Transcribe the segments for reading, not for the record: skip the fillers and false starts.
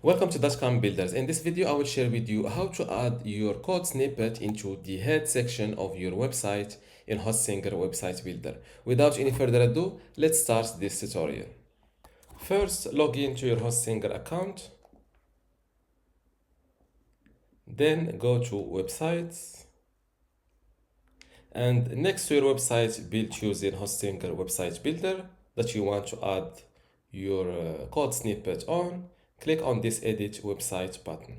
Welcome to dotcom builders. In this video, I will share with you how to add your code snippet into the head section of your website in Hostinger website builder. Without any further ado, let's start this tutorial. First, log into your Hostinger account. Then go to websites. And next to your website built using Hostinger website builder that you want to add your code snippet on, click on this edit website button.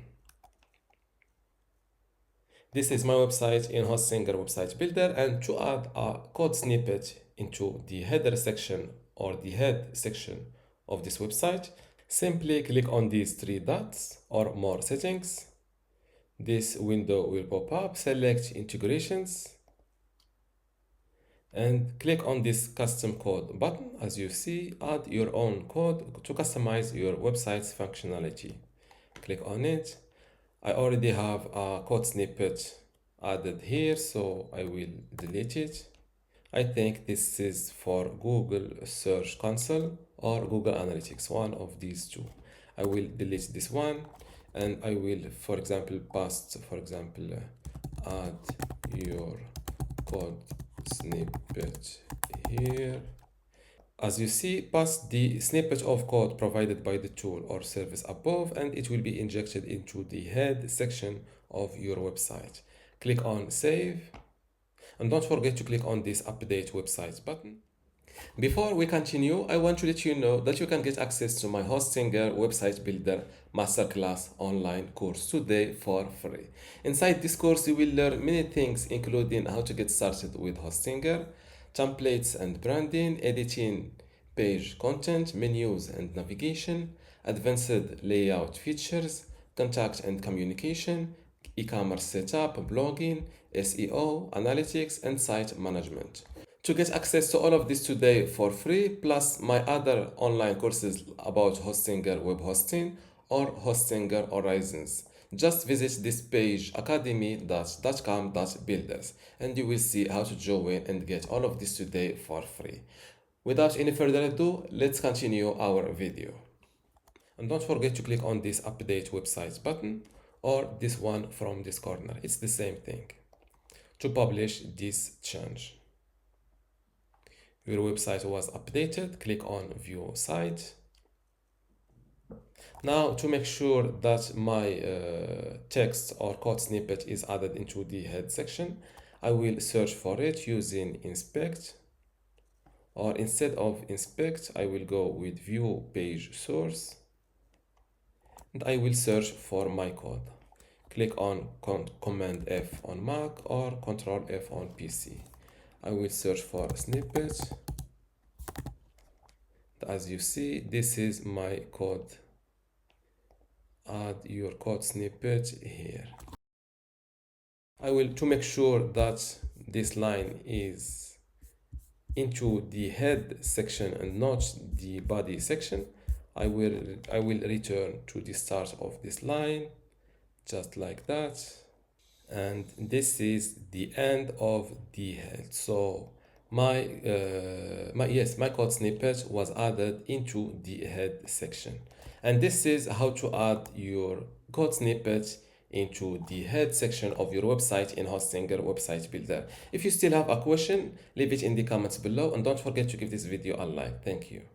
This is my website in Hostinger website builder, and to add a code snippet into the header section or the head section of this website, simply click on these three dots or more settings. This window will pop up, select integrations and click on this custom code button. As you see, add your own code to customize your website's functionality. Click on it. I already have a code snippet added here, so I will delete it. I think this is for Google Search Console or Google Analytics, one of these two. I will delete this one and I will, for example, add your code snippet here. As you see, pass the snippet of code provided by the tool or service above, and it will be injected into the head section of your website. Click on save, and don't forget to click on this update website button. Before we continue, I want to let you know that you can get access to my Hostinger website builder masterclass online course today for free. Inside this course, you will learn many things, including how to get started with Hostinger, templates and branding, editing page content, menus and navigation, advanced layout features, contact and communication, e-commerce setup, blogging, SEO, analytics, and site management. To get access to all of this today for free, plus my other online courses about Hostinger web hosting or Hostinger Horizons, just visit this page academy.dotcom.builders and you will see how to join and get all of this today for free. Without any further ado, let's continue our video. And don't forget to click on this update website button or this one from this corner. It's the same thing to publish this change. Your website was updated. Click on view site. Now, to make sure that my text or code snippet is added into the head section, I will search for it using inspect, or instead of inspect, I will go with view page source and I will search for my code. Click on Command F on Mac or Control F on PC. I will search for snippet. As you see, this is my code. Add your code snippet here. I will, to make sure that this line is into the head section and not the body section, I will return to the start of this line, just like that. And this is the end of the head. So my code snippet was added into the head section. And this is how to add your code snippet into the head section of your website in Hostinger website builder. If you still have a question, leave it in the comments below and don't forget to give this video a like. Thank you.